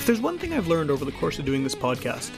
If there's one thing I've learned over the course of doing this podcast,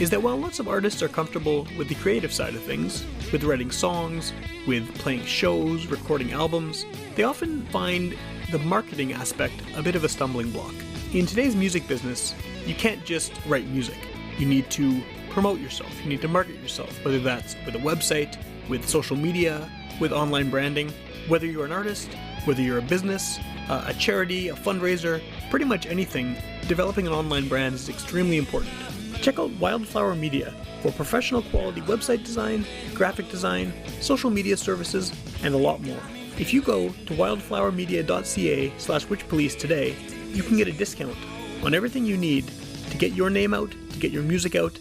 is that while lots of artists are comfortable with the creative side of things, with writing songs, with playing shows, recording albums, they often find the marketing aspect a bit of a stumbling block. In today's music business, you can't just write music. You need to promote yourself, you need to market yourself, whether that's with a website, with social media, with online branding. Whether you're an artist, whether you're a business, a charity, a fundraiser, pretty much anything, developing an online brand is extremely important. Check out Wildflower Media for professional quality website design, graphic design, social media services, and a lot more. If you go to wildflowermedia.ca/witchpolice today, you can get a discount on everything you need to get your name out, to get your music out,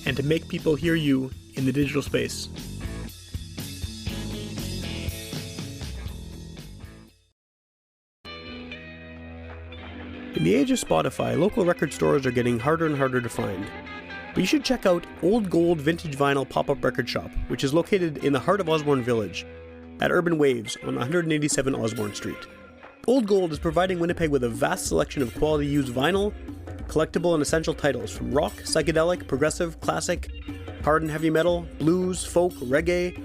and to make people hear you in the digital space. In the age of Spotify, local record stores are getting harder and harder to find. But you should check out Old Gold Vintage Vinyl Pop-Up Record Shop, which is located in the heart of Osborne Village, at Urban Waves on 187 Osborne Street. Old Gold is providing Winnipeg with a vast selection of quality used vinyl, collectible and essential titles from rock, psychedelic, progressive, classic, hard and heavy metal, blues, folk, reggae,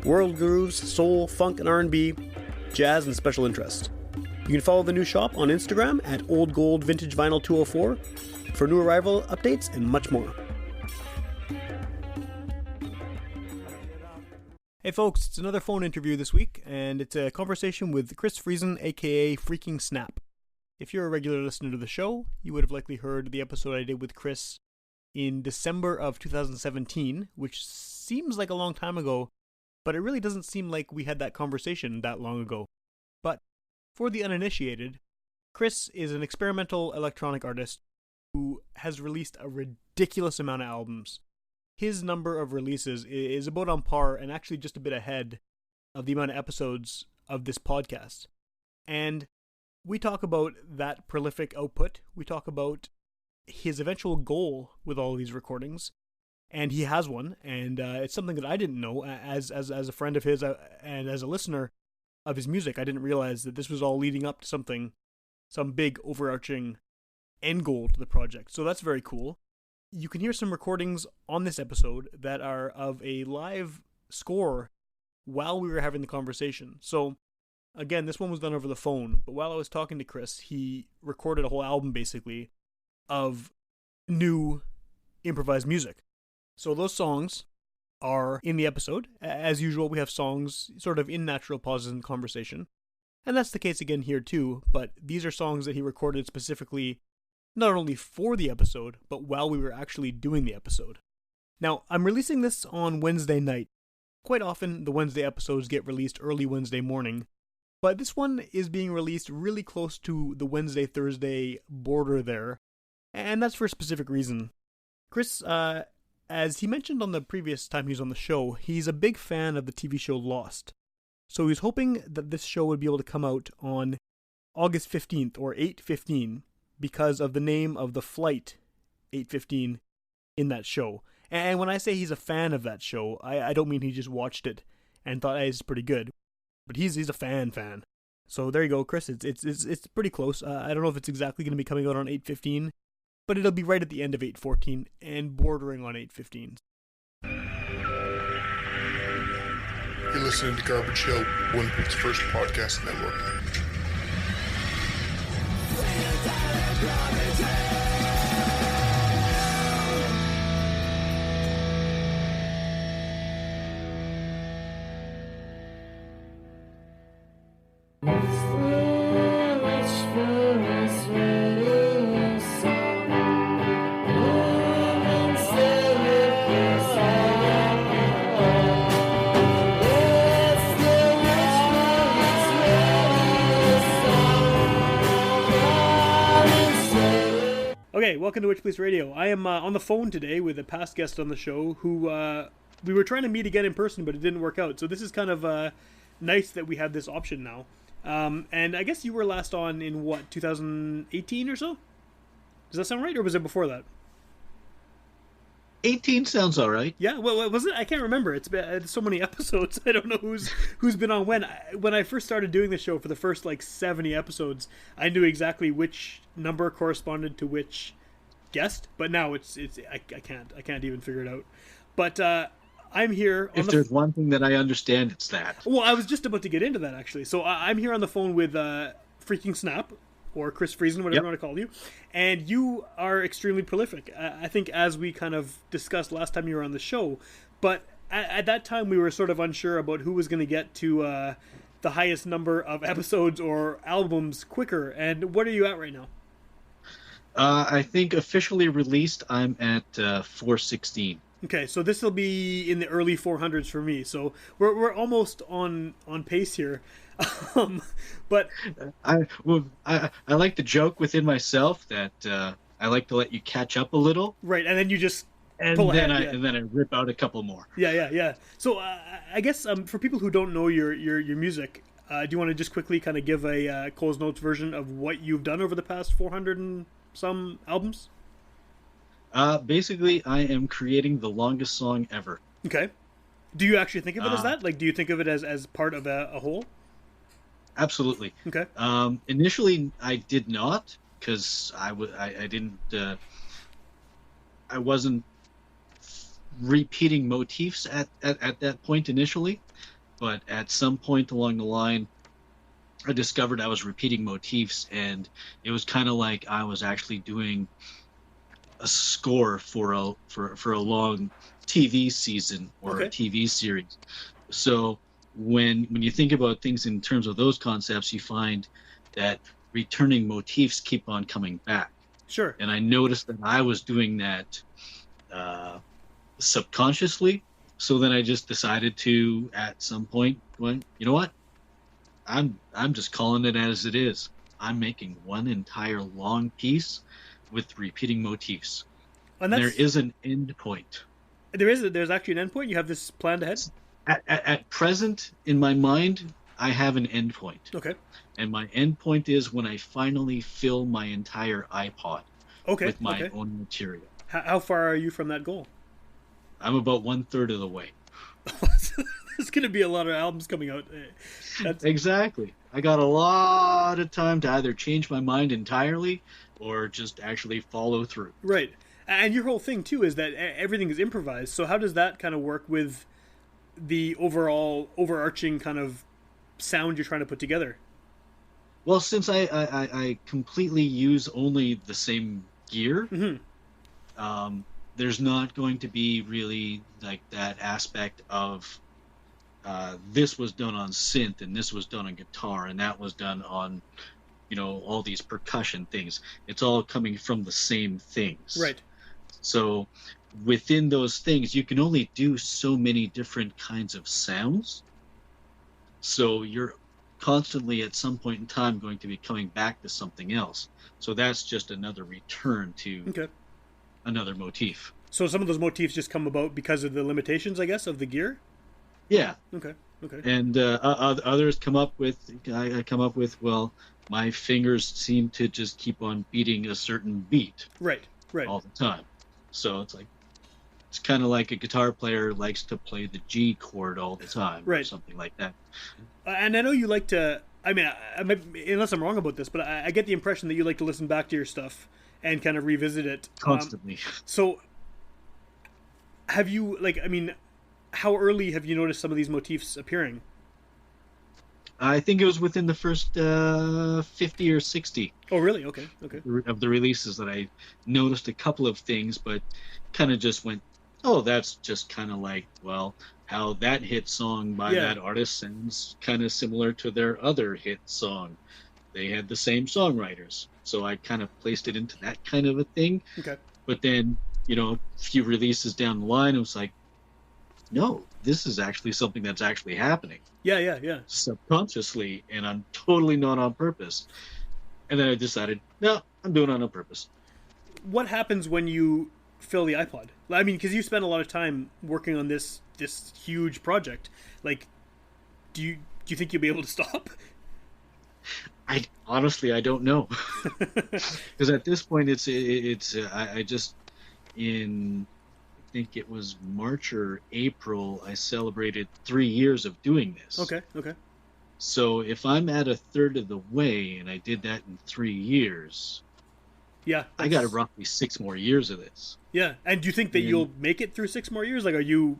world grooves, soul, funk and R&B, jazz and special interest. You can follow the new shop on Instagram at Old Gold Vintage Vinyl 204 for new arrival updates and much more. Hey folks, it's another phone interview this week, and it's a conversation with Chris Friesen, aka FreakingSnap. If you're a regular listener to the show, you would have likely heard the episode I did with Chris in December of 2017, which seems like a long time ago, but it really doesn't seem like we had that conversation that long ago. But for the uninitiated, Chris is an experimental electronic artist who has released a ridiculous amount of albums. His number of releases is about on par and actually just a bit ahead of the amount of episodes of this podcast. And we talk about that prolific output. We talk about his eventual goal with all of these recordings. And he has one, and it's something that I didn't know as a friend of his and as a listener of his music. I didn't realize that this was all leading up to some big overarching end goal to the project. So that's very cool. You can hear some recordings on this episode that are of a live score while we were having the conversation. So again, this one was done over the phone, but while I was talking to Chris, he recorded a whole album basically of new improvised music. So those songs are in the episode. As usual, we have songs sort of in natural pauses in conversation. And that's the case again here too, but these are songs that he recorded specifically not only for the episode, but while we were actually doing the episode. Now, I'm releasing this on Wednesday night. Quite often, the Wednesday episodes get released early Wednesday morning, but this one is being released really close to the Wednesday-Thursday border there, and that's for a specific reason. Chris, as he mentioned on the previous time he was on the show, he's a big fan of the TV show Lost. So he's hoping that this show would be able to come out on August 15th or 8/15 because of the name of the flight 8/15 in that show. And when I say he's a fan of that show, I don't mean he just watched it and thought, hey, it's pretty good. But he's a fan. So there you go, Chris. It's pretty close. I don't know if it's exactly going to be coming out on 8/15, but it'll be right at the end of 8/14 and bordering on 8/15. You're listening to Garbage Hill, Winnipeg's first podcast network. Okay, welcome to Witch Police Radio. I am on the phone today with a past guest on the show who we were trying to meet again in person, but it didn't work out. So this is kind of nice that we have this option now. And I guess you were last on in, 2018 or so? Does that sound right, or was it before that? 18 sounds all right. Yeah, well, was it? I can't remember. It's so many episodes. I don't know who's been on when. When I first started doing the show for the first like 70 episodes, I knew exactly which number corresponded to which guest. But now I can't even figure it out. But I'm here. If there's one thing that I understand, it's that. Well, I was just about to get into that actually. So I'm here on the phone with FreakingSnap, or Chris Friesen, whatever you want to call you, and you are extremely prolific. I think, as we kind of discussed last time you were on the show, but at that time we were sort of unsure about who was going to get to the highest number of episodes or albums quicker. And what are you at right now? I think officially released, I'm at 416. Okay, so this will be in the early 400s for me. So we're almost on pace here. But I like to joke within myself that I like to let you catch up a little, right, and then you just and pull then ahead, and then I rip out a couple more. Yeah. So I guess for people who don't know your music, do you want to just quickly kind of give a Cole's Notes version of what you've done over the past 400 and some albums? Basically, I am creating the longest song ever. Okay. Do you actually think of it as that? Like, do you think of it as part of a whole? Absolutely. Okay. Initially, I did not, because I wasn't repeating motifs at that point initially, but at some point along the line, I discovered I was repeating motifs, and it was kind of like I was actually doing a score for a long TV season or a TV series. So when you think about things in terms of those concepts, you find that returning motifs keep on coming back. Sure. And I noticed that I was doing that subconsciously. So then I just decided to, at some point, you know what? I'm just calling it as it is. I'm making one entire long piece with repeating motifs. And there is an end point. There's actually an end point? You have this planned ahead? At present, in my mind, I have an end point. Okay. And my end point is when I finally fill my entire iPod with my own material. How far are you from that goal? I'm about 1/3 of the way. There's going to be a lot of albums coming out. Exactly. I got a lot of time to either change my mind entirely or just actually follow through. Right. And your whole thing, too, is that everything is improvised. So how does that kind of work with the overarching kind of sound you're trying to put together? Well, since I completely use only the same gear, there's not going to be really like that aspect of this was done on synth and this was done on guitar and that was done on, all these percussion things. It's all coming from the same things. Right. So within those things, you can only do so many different kinds of sounds. So you're constantly at some point in time going to be coming back to something else. So that's just another return to another motif. So some of those motifs just come about because of the limitations, I guess, of the gear? Yeah. Okay. And others come up with, well, my fingers seem to just keep on beating a certain beat. Right. All the time. So it's kind of like a guitar player likes to play the G chord all the time, or something like that. And I know you like to, I mean, unless I'm wrong about this, but I get the impression that you like to listen back to your stuff and kind of revisit it. Constantly. So have you, how early have you noticed some of these motifs appearing? I think it was within the first 50 or 60. Oh, really? Okay. Of the releases that I noticed a couple of things, but kind of just went, oh, that's just kind of like, well, how that hit song by that artist sounds kind of similar to their other hit song. They had the same songwriters. So I kind of placed it into that kind of a thing. Okay. But then, a few releases down the line, it was like, no, this is actually something that's actually happening. Yeah. Subconsciously, and I'm totally not on purpose. And then I decided, no, I'm doing it on purpose. What happens when you fill the iPod? I mean, because you spend a lot of time working on this huge project. Like, do you think you'll be able to stop? I don't know. Because at this point, I just in think it was March or April, I celebrated 3 years of doing this. Okay. So if I'm at a third of the way, and I did that in 3 years, yeah, I got roughly 6 more years of this. Yeah, and do you think that you'll make it through 6 more years? Like, are you?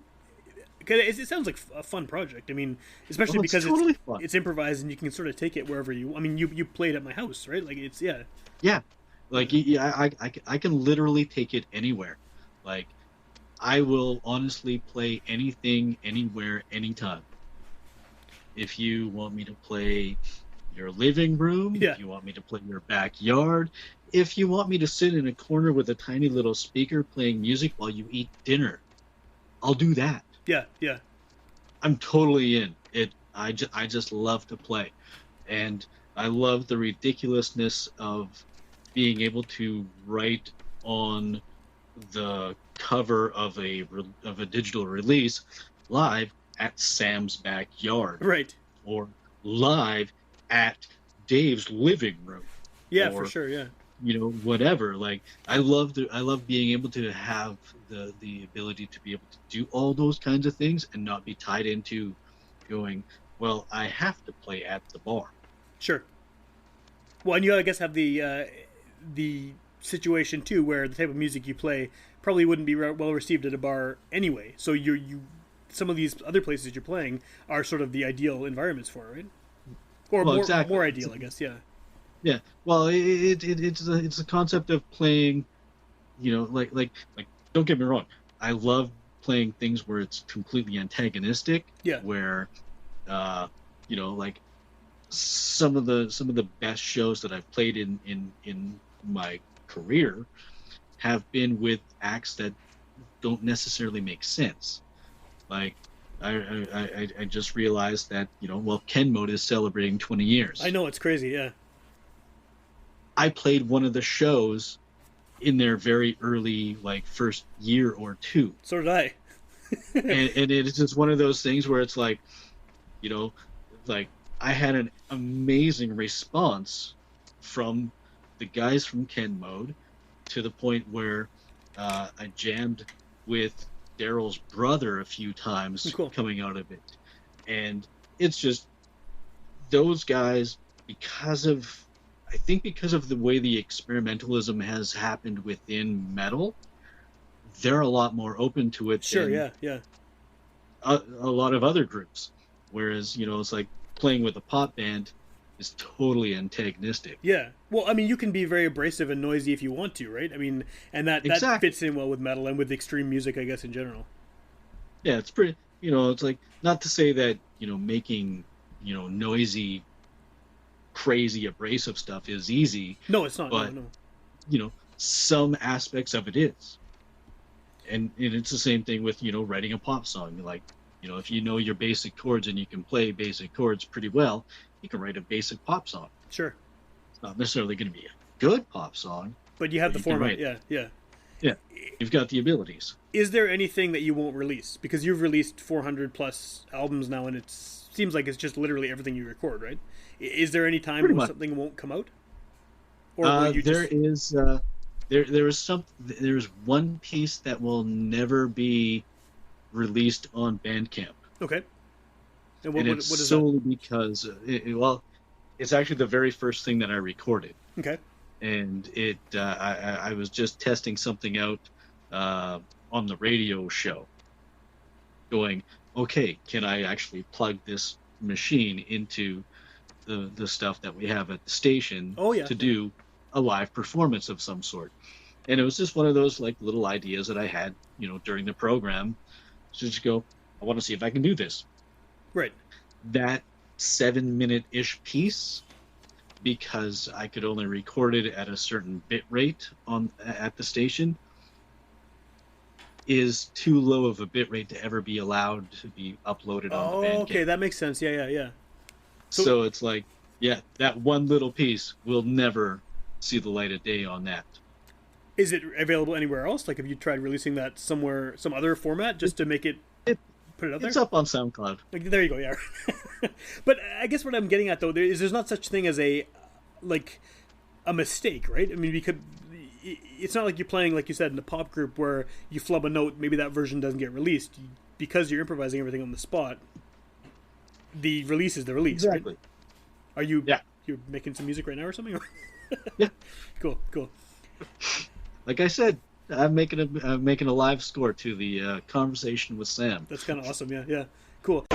Because it sounds like a fun project. I mean, especially because totally it's improvised and you can sort of take it wherever you. I mean, you played at my house, right? Like it's yeah. Like I can literally take it anywhere. Like I will honestly play anything, anywhere, anytime. If you want me to play your living room, if you want me to play your backyard, if you want me to sit in a corner with a tiny little speaker playing music while you eat dinner, I'll do that. Yeah. I'm totally in it. I just love to play, and I love the ridiculousness of being able to write on the cover of a digital release live at Sam's backyard, right, or live at Dave's living room. Yeah, for sure. Yeah. Whatever. Like I love being able to have the ability to be able to do all those kinds of things and not be tied into going, well, I have to play at the bar. Sure. Well, and you, I guess, have the situation too where the type of music you play probably wouldn't be well received at a bar anyway. So you some of these other places you're playing are sort of the ideal environments for it, right? Or more ideal, I guess. Yeah. Yeah. Well, it's a concept of playing, like don't get me wrong, I love playing things where it's completely antagonistic. Yeah. Where, like some of the best shows that I've played in my career have been with acts that don't necessarily make sense. Like I just realized that Ken Mode is celebrating 20 years. I know, it's crazy. Yeah. I played one of the shows in their very early, first year or two. So did I. and it's just one of those things where it's like, I had an amazing response from the guys from Ken Mode, to the point where I jammed with Daryl's brother a few times. Cool. Coming out of it. And it's just those guys, because of the way the experimentalism has happened within metal, they're a lot more open to it. Sure, than yeah. a lot of other groups. Whereas, it's like playing with a pop band is totally antagonistic. Yeah. Well, I mean, you can be very abrasive and noisy if you want to, right? I mean, and that fits in well with metal and with extreme music, I guess, in general. Yeah, it's pretty, it's like, not to say that, making, noisy, crazy, abrasive stuff is easy. No, it's not. But, no. Some aspects of it is. And it's the same thing with, writing a pop song. Like, if you know your basic chords and you can play basic chords pretty well, you can write a basic pop song. Sure. It's not necessarily going to be a good pop song. But you have the format, yeah. Yeah, you've got the abilities. Is there anything that you won't release? Because you've released 400 plus albums now, and it seems like it's just literally everything you record, right? Is there any time when something won't come out? Or will you there's one piece that will never be released on Bandcamp. Okay. And what is solely that? Because it's actually the very first thing that I recorded. Okay. And I was just testing something out on the radio show, going, okay, can I actually plug this machine into the stuff that we have at the station to do a live performance of some sort? And it was just one of those little ideas that I had, during the program, to just go, I want to see if I can do this. Right. That 7-minute-ish piece, because I could only record it at a certain bit rate at the station, is too low of a bit rate to ever be allowed to be uploaded on the Bandcamp. Okay, that makes sense. Yeah. So it's like, that one little piece will never see the light of day on that. Is it available anywhere else? Like, have you tried releasing that somewhere, some other format, just to make put it out there? It's up on SoundCloud. There you go, yeah. But I guess what I'm getting at, though, there's not such thing as a mistake, right? I mean, it's not like you're playing, like you said, in a pop group where you flub a note, maybe that version doesn't get released. Because you're improvising everything on the spot, the release is the release, Exactly. right? Are you Yeah. You're making some music right now or something? Yeah. Cool. Like I said, I'm making a live score to the conversation with Sam. That's kind of awesome. Yeah. Cool.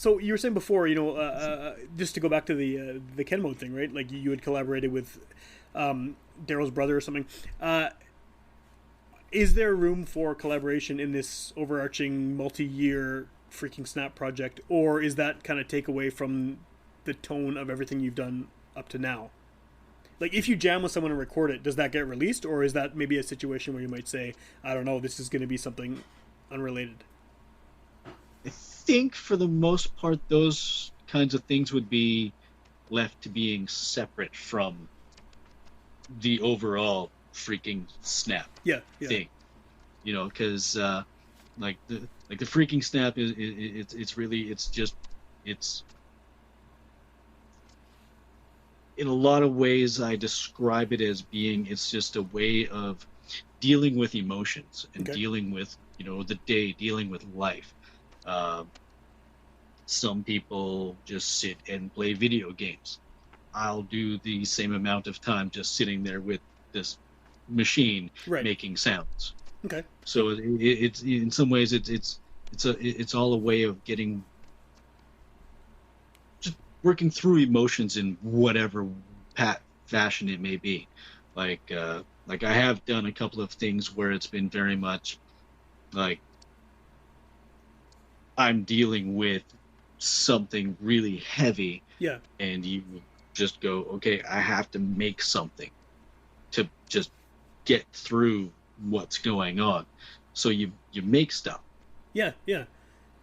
So you were saying before, just to go back to the Ken mode thing, right? Like you had collaborated with Daryl's brother or something. Is there room for collaboration in this overarching multi-year Freaking Snap project, or is that kind of take away from the tone of everything you've done up to now? Like, if you jam with someone and record it, does that get released, or is that maybe a situation where you might say, I don't know, this is going to be something unrelated? I think for the most part, those kinds of things would be left to being separate from the overall Freaking Snap thing. Because like the Freaking Snap it's in a lot of ways I describe it as being, it's just a way of dealing with emotions and dealing with the day, dealing with life. Some people just sit and play video games. I'll do the same amount of time just sitting there with this machine making sounds. Okay. So it's in some ways it's all a way of just working through emotions in whatever fashion it may be. Like I have done a couple of things where it's been very much like I'm dealing with something really heavy. Yeah. And you just go, okay, I have to make something to just get through what's going on. So you make stuff. Yeah. Do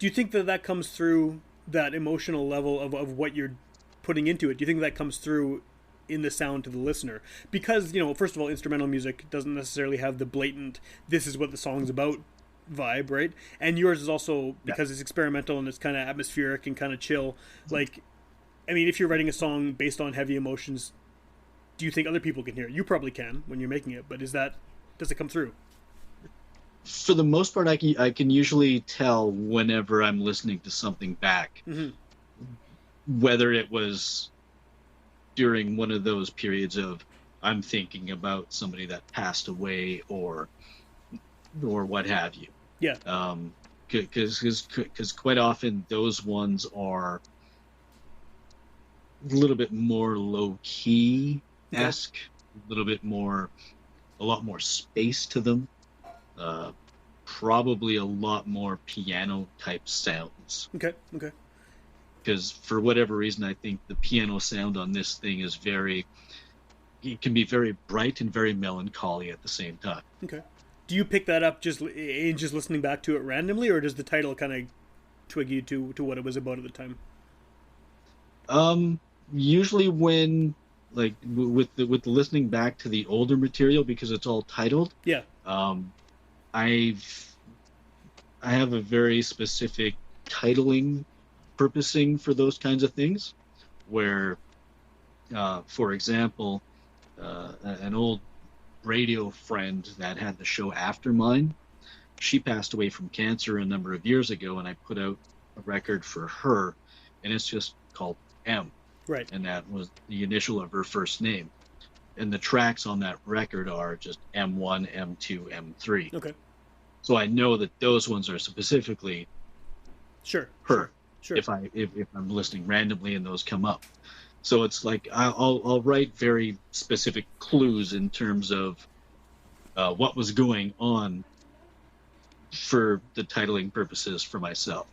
you think that comes through, that emotional level of what you're putting into it? Do you think that comes through in the sound to the listener? Because, first of all, instrumental music doesn't necessarily have the blatant, this is what the song's about vibe, right? And yours is also, because it's experimental and it's kind of atmospheric and kind of chill. Like, I mean, if you're writing a song based on heavy emotions, do you think other people can hear it? You probably can when you're making it, but does it come through? For the most part, I can usually tell whenever I'm listening to something back, whether it was during one of those periods of I'm thinking about somebody that passed away or what have you. Yeah. Because quite often those ones are a little bit more low key esque, a lot more space to them. Probably a lot more piano type sounds. Okay. Because for whatever reason, I think the piano sound on this thing it can be very bright and very melancholy at the same time. Okay. Do you pick that up just listening back to it randomly, or does the title kind of twig you to what it was about at the time? Usually when, like, with the listening back to the older material, because it's all titled. Yeah. I have a very specific titling purposing for those kinds of things, where, for example, an old radio friend that had the show after mine, she passed away from cancer a number of years ago, and I put out a record for her, and it's just called M. Right. And that was the initial of her first name. And the tracks on that record are just M1, M2, M3. Okay. So I know that those ones are specifically her. Sure. If I'm listening randomly and those come up. So it's like I'll write very specific clues in terms of what was going on for the titling purposes for myself.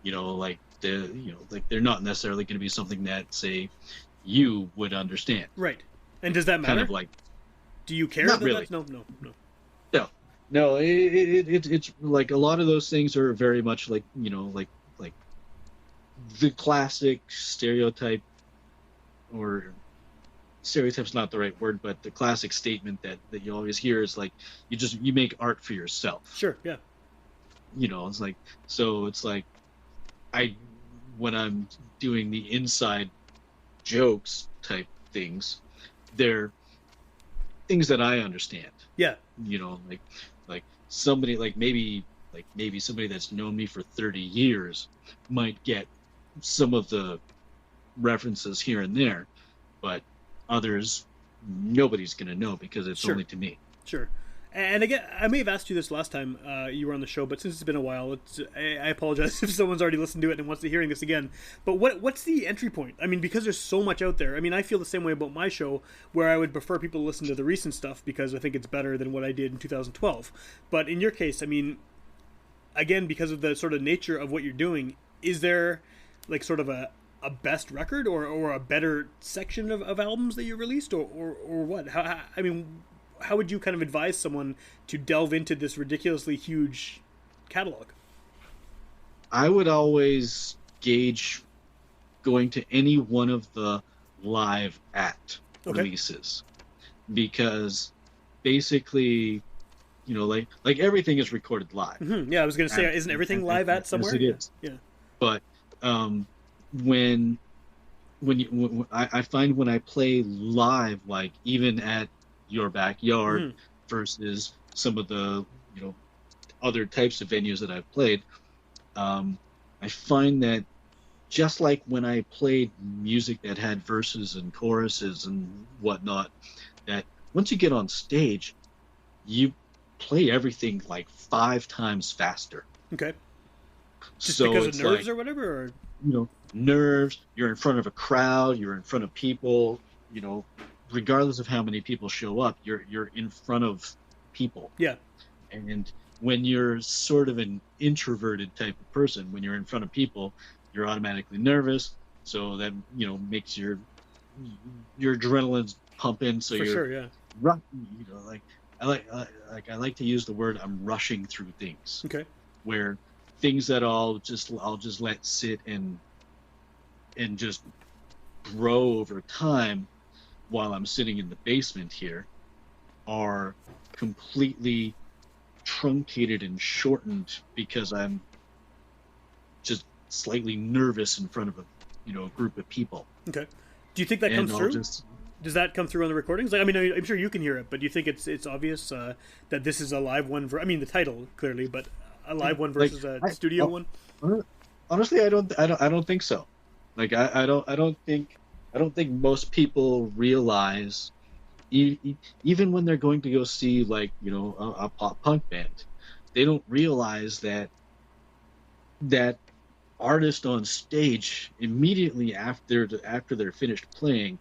Like they're not necessarily going to be something that, say, you would understand. Right. And does that matter? Kind of like, do you care? Not really. No. It's like a lot of those things are very much like like the classic stereotype, or stereotype's not the right word, but the classic statement that you always hear is like, you make art for yourself. Sure. Yeah. It's like, so it's like when I'm doing the inside jokes type things, they're things that I understand. Yeah. Like somebody, maybe somebody that's known me for 30 years might get some of the references here and there, but others, nobody's going to know because it's only to me. Sure. And again, I may have asked you this last time you were on the show, but since it's been a while, I apologize if someone's already listened to it and wants to hearing this again. But what's the entry point? I mean, because there's so much out there. I mean, I feel the same way about my show, where I would prefer people to listen to the recent stuff because I think it's better than what I did in 2012. But in your case, I mean, again, because of the sort of nature of what you're doing, is there like sort of a best record or a better section of albums that you released or what? I mean, how would you kind of advise someone to delve into this ridiculously huge catalog? I would always gauge going to any one of the live at releases, because basically, you know, like everything is recorded live. Mm-hmm. Yeah, I was going to say, isn't everything live at somewhere? Yes, it is. Yeah. But when I find when I play live, like even at your backyard versus some of the, you know, other types of venues that I've played, I find that just like when I played music that had verses and choruses and whatnot, that once you get on stage, you play everything like 5 times faster. Okay. Just so because of nerves like, or whatever? Or? You know, nerves, you're in front of a crowd, you're in front of people, you know, regardless of how many people show up, you're in front of people. Yeah. And when you're sort of an introverted type of person, when you're in front of people, you're automatically nervous. So that, you know, makes your adrenaline's pumping. So For you're, sure, yeah. You know, like I like to use the word I'm rushing through things. Okay. Where things that I'll just let sit and just grow over time while I'm sitting in the basement here are completely truncated and shortened because I'm just slightly nervous in front of a group of people. Okay. Do you think that comes through? Does that come through on the recordings? Like, I mean, I'm sure you can hear it, but do you think it's obvious that this is a live one? I mean, the title clearly, but a live one versus a studio one. Honestly, I don't think so. Like, I don't think most people realize, even when they're going to go see, like, you know, a pop punk band, they don't realize that artist on stage immediately after they're finished playing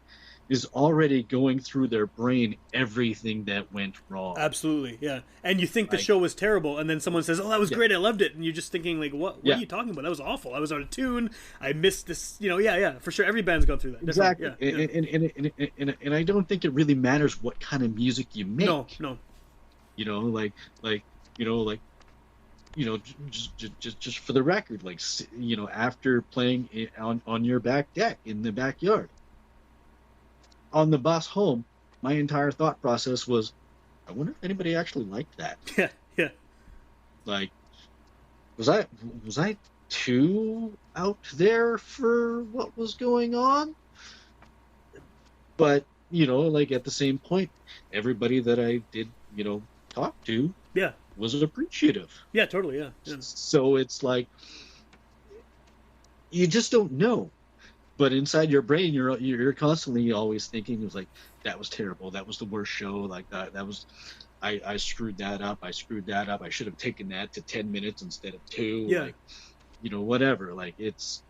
is already going through their brain everything that went wrong. Absolutely, yeah. And you think the show was terrible, and then someone says, "Oh, that was great, I loved it," and you're just thinking, like, "What are you talking about? That was awful. I was out of tune. I missed this." You know, yeah, for sure. Every band's gone through that. Exactly. Yeah. And I don't think it really matters what kind of music you make. No. You know, just for the record, like, you know, after playing on your back deck in the backyard, on the bus home, my entire thought process was, I wonder if anybody actually liked that. Yeah. Like, was I too out there for what was going on? But, you know, like, at the same point, everybody that I did, you know, talk to was appreciative. Yeah, totally, yeah. So it's like, you just don't know. But inside your brain, you're constantly always thinking, it was like, that was terrible. That was the worst show. Like that was, I screwed that up. I should have taken that to 10 minutes instead of 2. Yeah. Like, you know, whatever. Like, it's,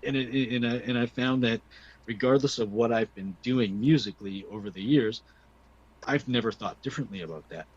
and I found that regardless of what I've been doing musically over the years, I've never thought differently about that.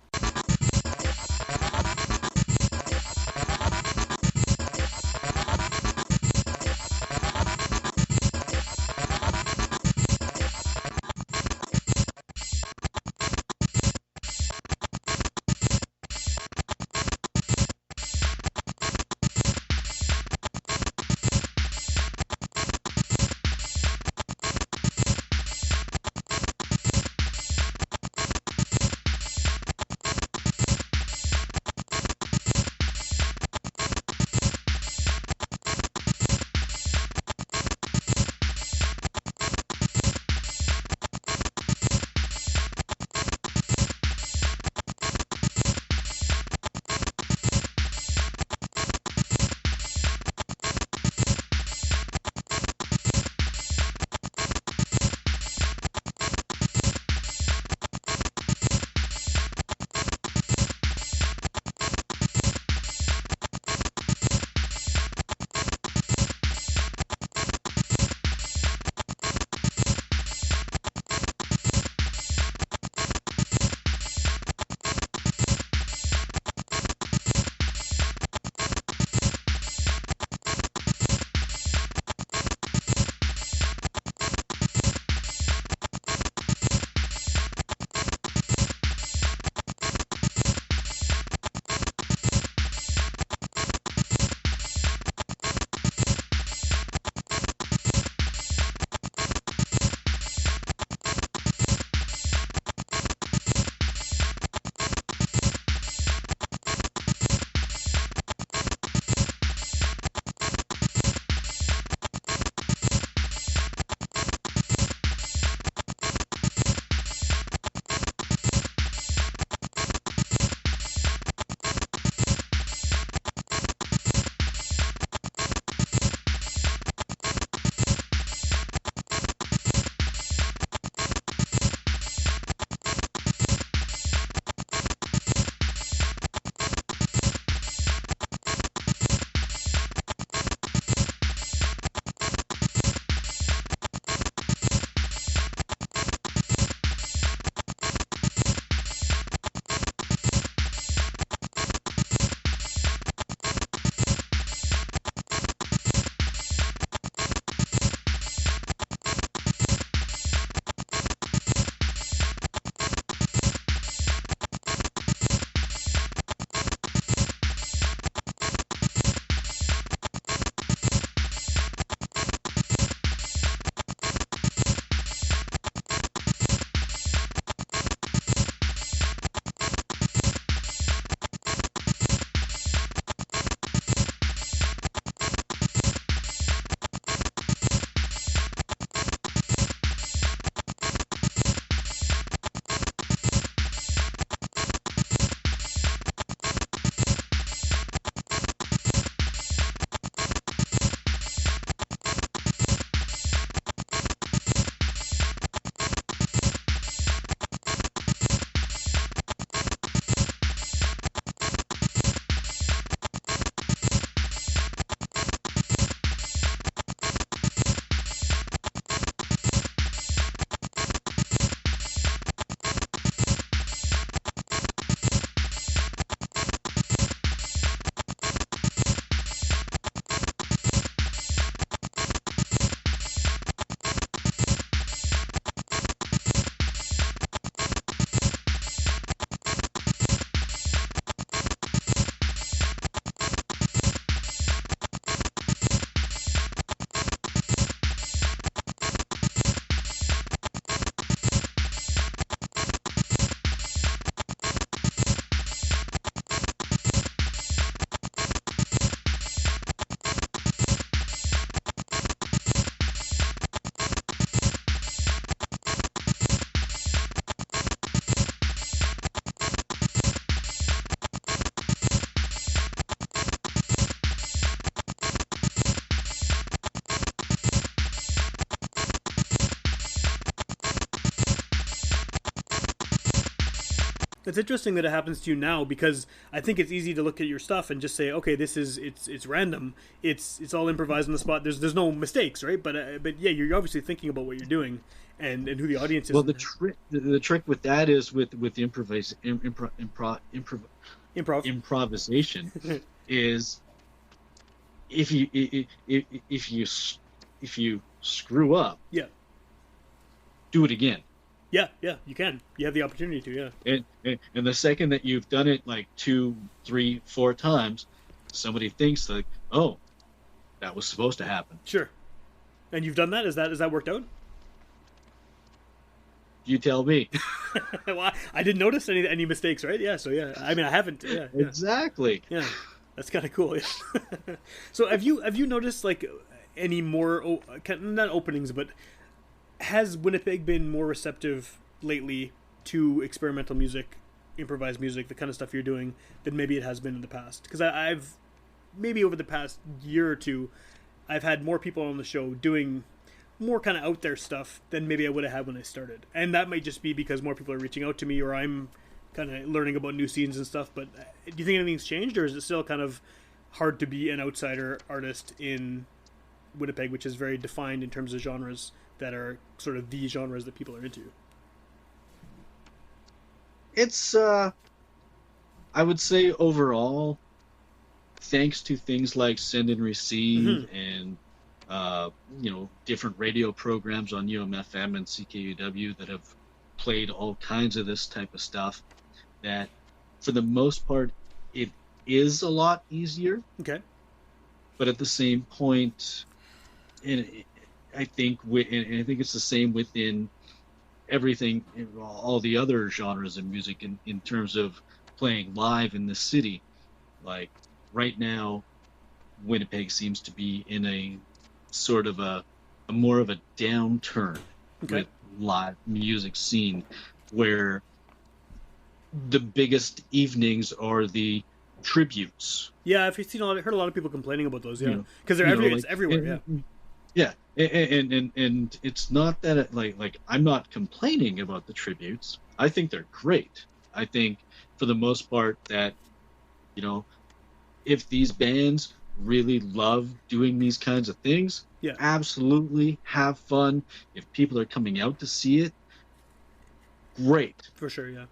It's interesting that it happens to you now, because I think it's easy to look at your stuff and just say, okay, it's random, it's all improvised on the spot. There's no mistakes, right? But yeah, you're obviously thinking about what you're doing and who the audience is. Well, the trick with that is with improvisation is if you screw up, yeah, do it again. Yeah, you can. You have the opportunity to, yeah. And the second that you've done it like 2, 3, 4 times, somebody thinks like, oh, that was supposed to happen. Sure. And you've done that? Has that worked out? You tell me. Well, I didn't notice any mistakes, right? Yeah, so yeah. I mean, I haven't. Yeah. Exactly. Yeah. That's kind of cool. Yeah. So have you noticed like any more, not openings, but has Winnipeg been more receptive lately to experimental music, improvised music, the kind of stuff you're doing, than maybe it has been in the past? Because I've maybe over the past year or two, I've had more people on the show doing more kind of out there stuff than maybe I would have had when I started. And that might just be because more people are reaching out to me, or I'm kind of learning about new scenes and stuff. But do you think anything's changed, or is it still kind of hard to be an outsider artist in Winnipeg, which is very defined in terms of genres that are sort of the genres that people are into? It's I would say overall, thanks to things like Send and Receive and different radio programs on UMFM and CKUW that have played all kinds of this type of stuff, that for the most part it is a lot easier. Okay. But at the same point, I think it's the same within everything, all the other genres of music in terms of playing live in the city. Like right now, Winnipeg seems to be in a sort of a more of a downturn with live music scene, where the biggest evenings are the tributes. Yeah, I've heard a lot of people complaining about those. Yeah, because they're everywhere. It's everywhere. Yeah. And it's not that like I'm not complaining about the tributes. I think they're great. I think for the most part that if these bands really love doing these kinds of things, absolutely have fun. If people are coming out to see it, great. For sure, yeah.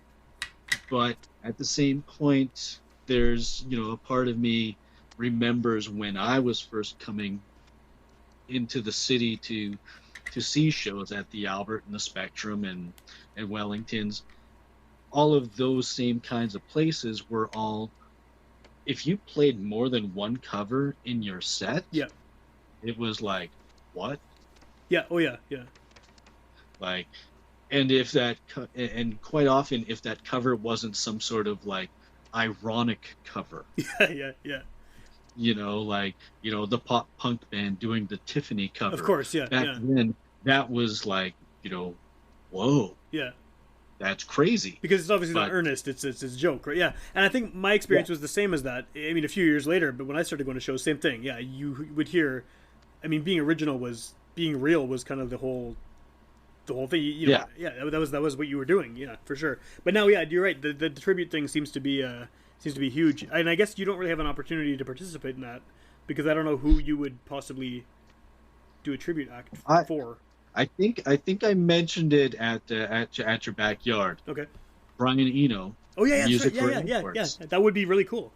But at the same point, there's a part of me remembers when I was first coming into the city to see shows at the Albert and the Spectrum and Wellington's. All of those same kinds of places were all, if you played more than one cover in your set, it was like, what? Yeah. Oh yeah. Like, and and quite often if that cover wasn't some sort of like ironic cover. Yeah. The pop punk band doing the Tiffany cover. Of course, yeah. Back then, that was like, whoa. Yeah. That's crazy. Because it's obviously not earnest. It's a joke, right? Yeah. And I think my experience was the same as that. I mean, a few years later, but when I started going to shows, same thing. Yeah, you would hear, I mean, being real was kind of the whole thing. Yeah, that was what you were doing. Yeah, for sure. But now, yeah, you're right. The tribute thing seems to be huge. And I guess you don't really have an opportunity to participate in that, because I don't know who you would possibly do a tribute act for. I think I mentioned it at your backyard. Okay. Brian Eno. Oh yeah, that's right. Yeah. That would be really cool.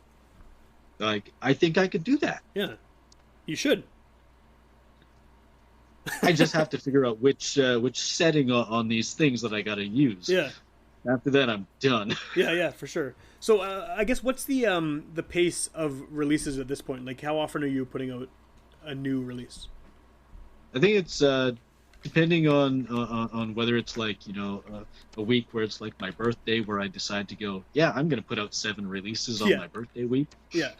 Like, I think I could do that. Yeah, you should. I just have to figure out which setting on these things that I got to use. Yeah. After that, I'm done. Yeah, for sure. So I guess what's the pace of releases at this point? Like, how often are you putting out a new release? I think it's depending on whether it's like a week where it's like my birthday, where I decide to go, I'm going to put out 7 releases on my birthday week. Yeah.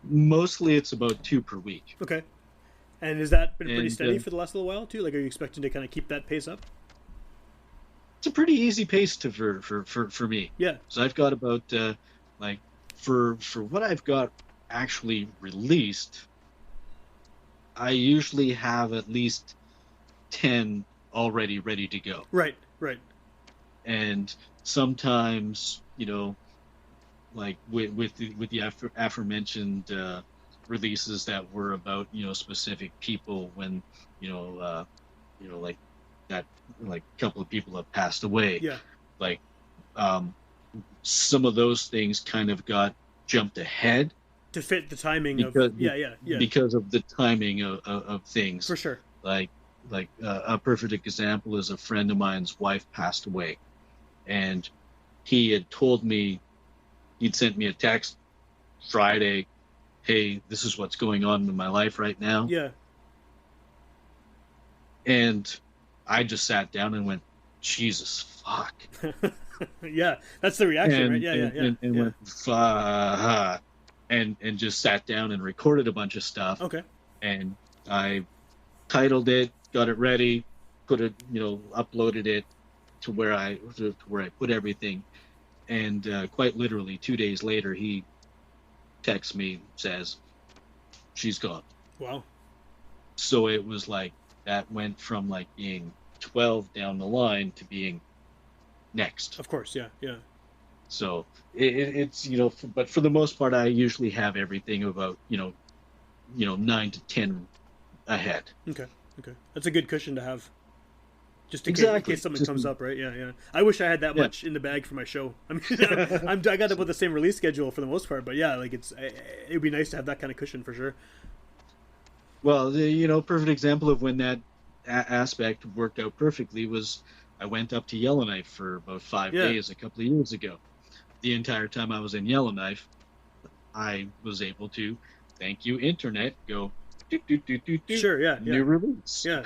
Mostly it's about 2 per week. Okay. And has that been pretty steady for the last little while too? Like, are you expecting to kind of keep that pace up? It's a pretty easy pace for me. Yeah. So I've got about for what I've got actually released, I usually have at least 10 already ready to go. Right. And sometimes, like with the aforementioned releases that were about specific people, when like that, like a couple of people have passed away. Yeah. Like some of those things kind of got jumped ahead To fit the timing because of yeah. because of the timing of things. For sure. Like a perfect example is a friend of mine's wife passed away, and he had told me, he'd sent me a text Friday, hey, this is what's going on in my life right now. Yeah. And I just sat down and went, Jesus fuck. Yeah, that's the reaction, right? Yeah. Went, fuck. And just sat down and recorded a bunch of stuff. Okay. And I titled it, got it ready, put it, uploaded it to where I put everything. And quite literally 2 days later, he texts me, says, she's gone. Wow. So it was like, that went from like being 12 down the line to being next. Of course, yeah. So it's but for the most part, I usually have everything about 9 to 10 ahead. Okay. That's a good cushion to have, just in case something comes up, right? Yeah. I wish I had that much in the bag for my show. I mean, I got about the same release schedule for the most part, but yeah, like it'd be nice to have that kind of cushion for sure. Well, perfect example of when that aspect worked out perfectly was I went up to Yellowknife for about 5 days a couple of years ago. The entire time I was in Yellowknife, I was able to, thank you, Internet, go, Sure, yeah. New release. Yeah.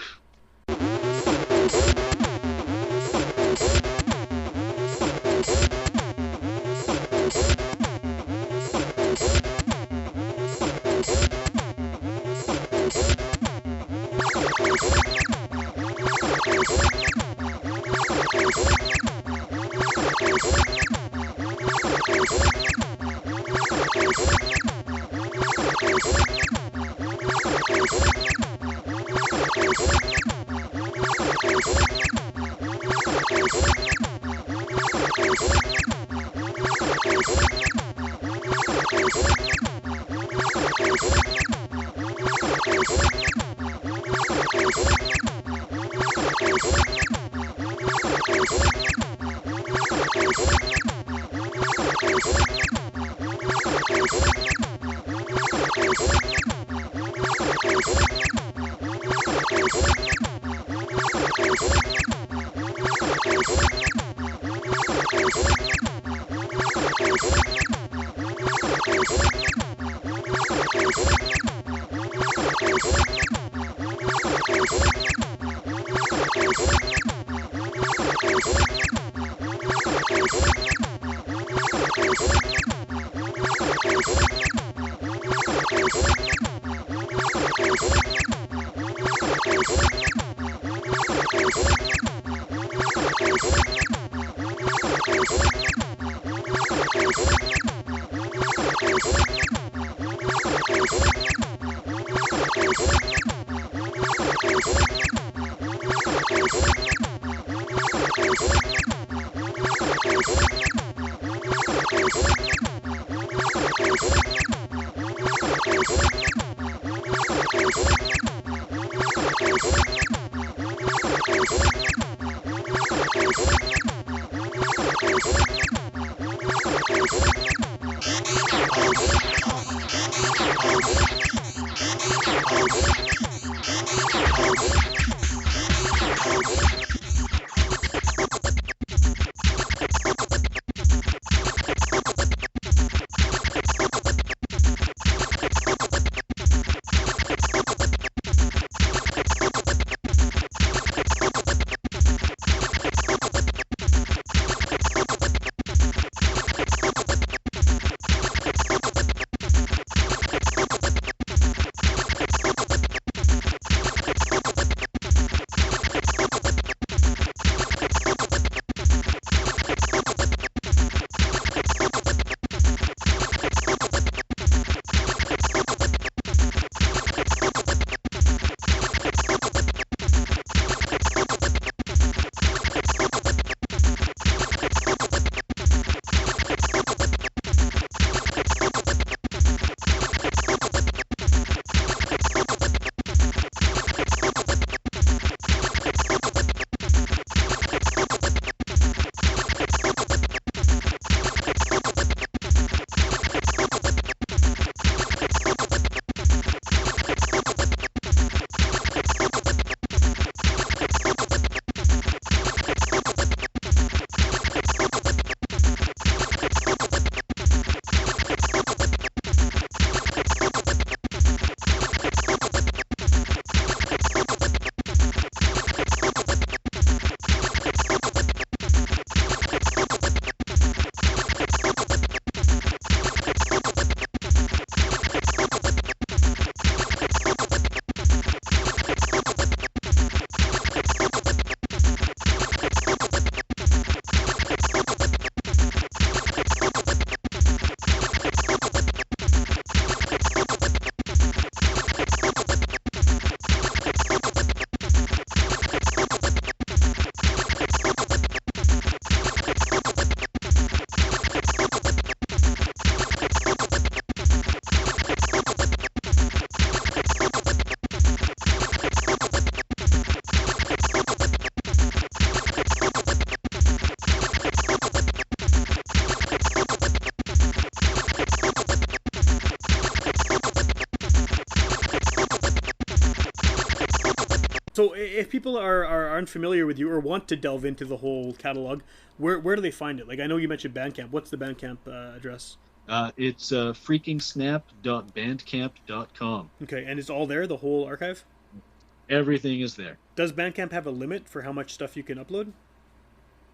So if people are unfamiliar with you or want to delve into the whole catalog, where do they find it? Like, I know you mentioned Bandcamp. What's the Bandcamp address? It's freakingsnap.bandcamp.com. Okay, and it's all there, the whole archive? Everything is there. Does Bandcamp have a limit for how much stuff you can upload?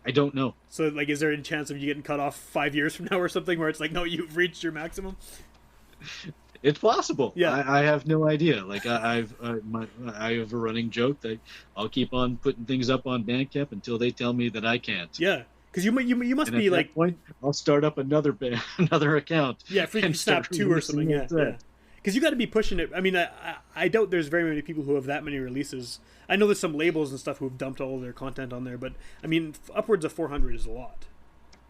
I don't know. So, like, is there a chance of you getting cut off 5 years from now or something where it's like, no, you've reached your maximum? It's possible. Yeah. I have no idea. Like I have a running joke that I'll keep on putting things up on Bandcamp until they tell me that I can't. Yeah, because you must And be at like, that point, I'll start up another account. yeah, FreakingSnap 2 or something. Yeah, yeah. Because you got to be pushing it. I mean, I doubt there's very many people who have that many releases. I know there's some labels and stuff who've dumped all of their content on there, but I mean, upwards of 400 is a lot.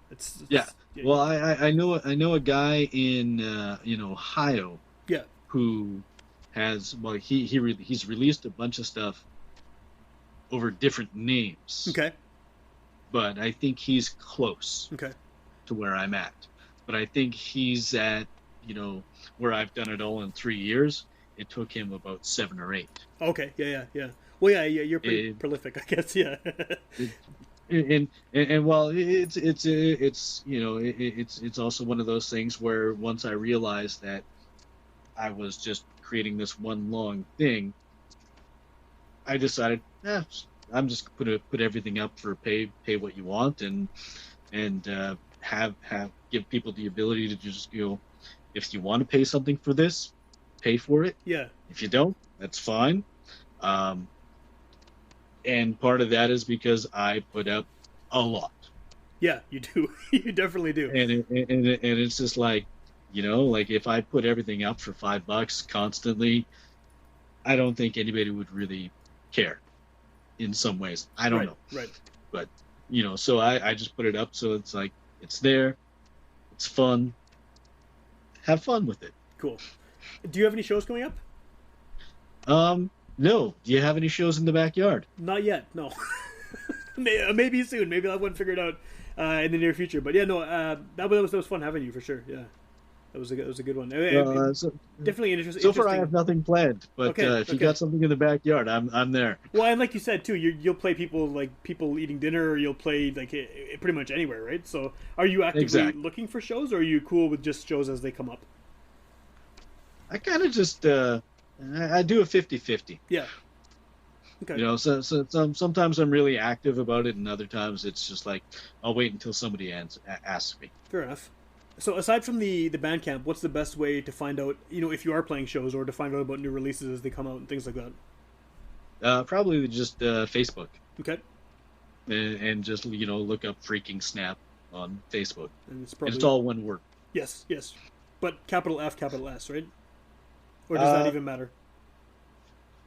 It's yeah. Well, I know a guy in Ohio. Yeah. Who has he's released a bunch of stuff over different names. Okay. But I think he's close. Okay. To where I'm at. But I think he's at where I've done it all in 3 years. It took him about 7 or 8. Okay. Yeah. Well, yeah. You're pretty prolific, I guess. Yeah. And well, it's also one of those things where once I realized that I was just creating this one long thing, I decided, I'm just gonna put everything up for pay what you want, and give people the ability to just if you want to pay something for this, pay for it. Yeah. If you don't, that's fine. And part of that is because I put up a lot. Yeah, you do. You definitely do. And it's just like, like if I put everything up for $5 constantly, I don't think anybody would really care. In some ways, I don't know. Right. But so I just put it up, so it's like it's there, it's fun. Have fun with it. Cool. Do you have any shows coming up? No. Do you have any shows in the backyard? Not yet. No. Maybe soon. Maybe I'll have one figured out in the near future. But yeah, no. That was fun having you for sure. Yeah. That was a good one. Definitely interesting. So far, I have nothing planned. But if you got something in the backyard, I'm there. Well, and like you said too, you'll play people eating dinner, or you'll play pretty much anywhere, right? So, are you actively looking for shows, or are you cool with just shows as they come up? I kind of just I do a 50-50. Yeah. Okay. So sometimes I'm really active about it, and other times it's just like I'll wait until somebody asks me. Fair enough. So aside from the Bandcamp, what's the best way to find out, if you are playing shows, or to find out about new releases as they come out and things like that? Probably just Facebook. Okay. And just look up FreakingSnap on Facebook. And it's all one word. Yes. But capital F, capital S, right? Or does that even matter?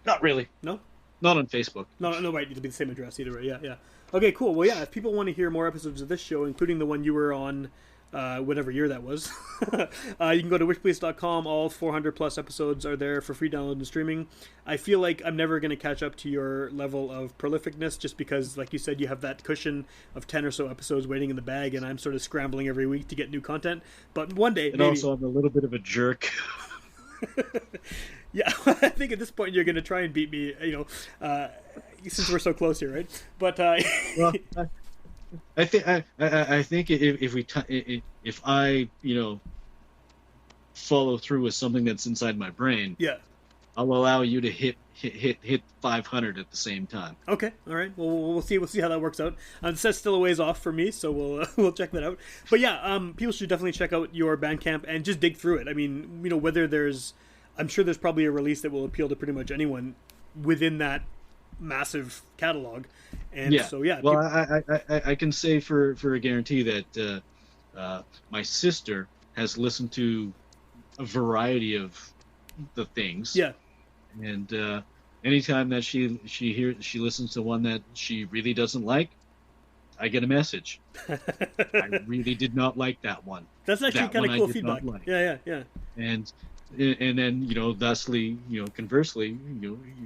Not really. No? Not on Facebook. No, right. It'll be the same address either way. Yeah. Okay, cool. Well, yeah, if people want to hear more episodes of this show, including the one you were on, whatever year that was, you can go to wishpolice.com. All 400 plus episodes are there for free download and streaming. I feel like I'm never going to catch up to your level of prolificness, just because, like you said, you have that cushion of 10 or so episodes waiting in the bag, and I'm sort of scrambling every week to get new content. But one day, and maybe... also I'm a little bit of a jerk. Yeah, I think at this point you're going to try and beat me, since we're so close here, right? But well, I think if I follow through with something that's inside my brain, yeah, I'll allow you to hit 500 at the same time. Okay, all right. Well, we'll see how that works out. That's still a ways off for me, so we'll check that out. But yeah, people should definitely check out your Bandcamp and just dig through it. I mean, whether I'm sure there's probably a release that will appeal to pretty much anyone within that massive catalog. And yeah. So yeah. Well, I can say for a guarantee that my sister has listened to a variety of the things. Yeah. And anytime that she listens to one that she really doesn't like, I get a message. I really did not like that one. That's actually kind of cool feedback. Like. Yeah. And then thusly, conversely,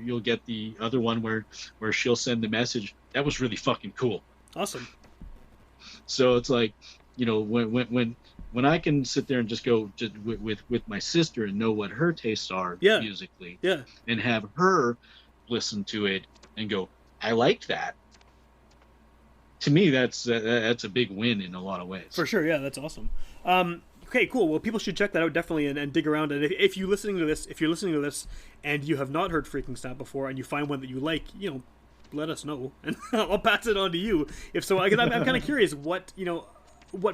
you'll get the other one where she'll send the message, that was really fucking cool. Awesome. So it's like, when I can sit there and just go with my sister and know what her tastes are musically, yeah, and have her listen to it and go, I liked that. To me, that's a big win in a lot of ways. For sure, yeah, that's awesome. Okay, cool. Well, people should check that out definitely and dig around. And if you're listening to this, and you have not heard Freaking Snap before, and you find one that you like, let us know, and I'll pass it on to you. If so, because I'm kind of curious what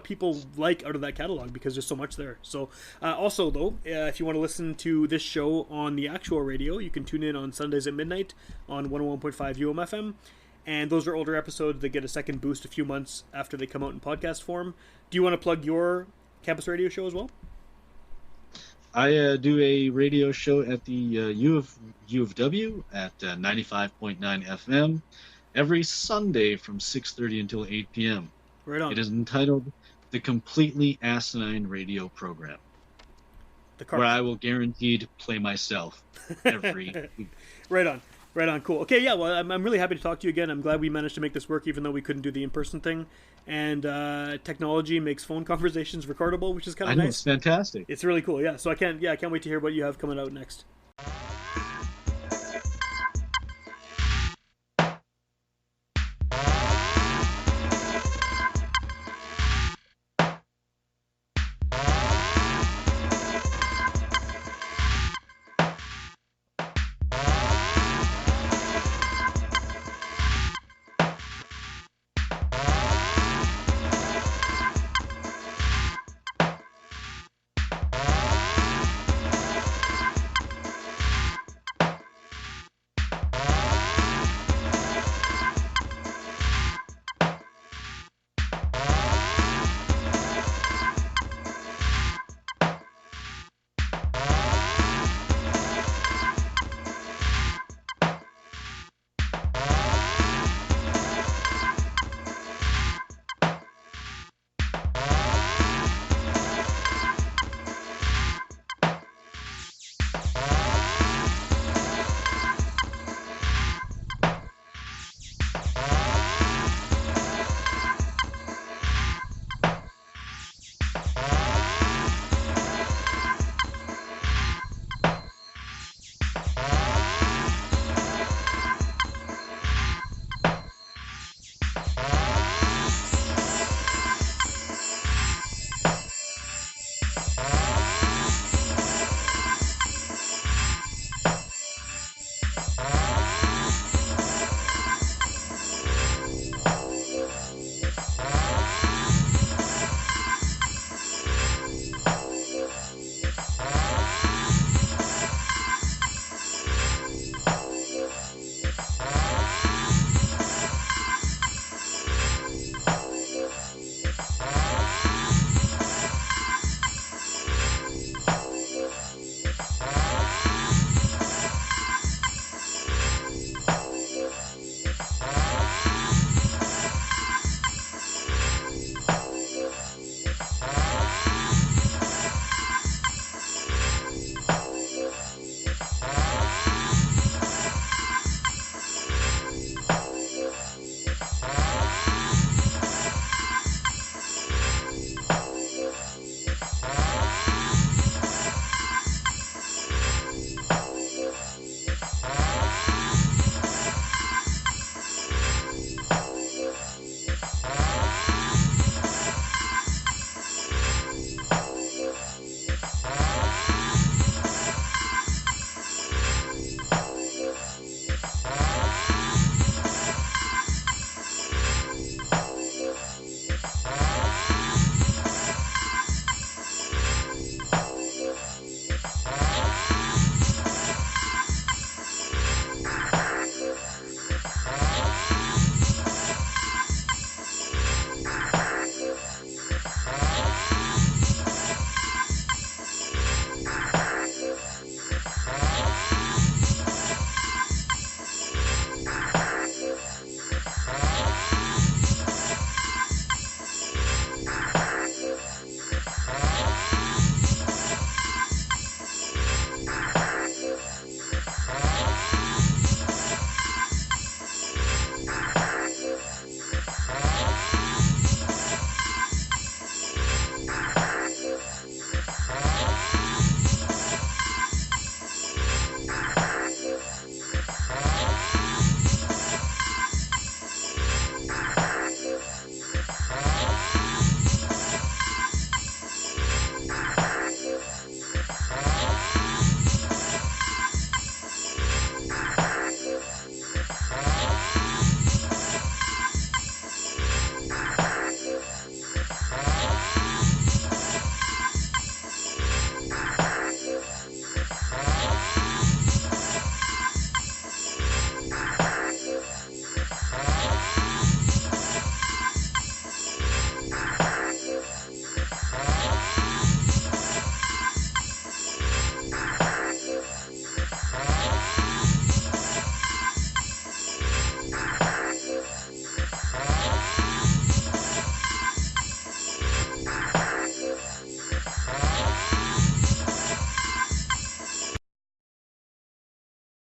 people like out of that catalog, because there's so much there. So also though, if you want to listen to this show on the actual radio, you can tune in on Sundays at midnight on 101.5 UMFM. And those are older episodes that get a second boost a few months after they come out in podcast form. Do you want to plug your campus radio show as well? I do a radio show at the U of W at 95.9 FM every Sunday from 6:30 until 8 p.m. Right on. It is entitled The Completely Asinine Radio Program, where I will guaranteed play myself every week. Right on. Right on, cool. Okay, yeah, well, I'm really happy to talk to you again. I'm glad we managed to make this work, even though we couldn't do the in-person thing. And technology makes phone conversations recordable, which is kind of nice. It's fantastic. It's really cool, yeah. So I can't wait to hear what you have coming out next.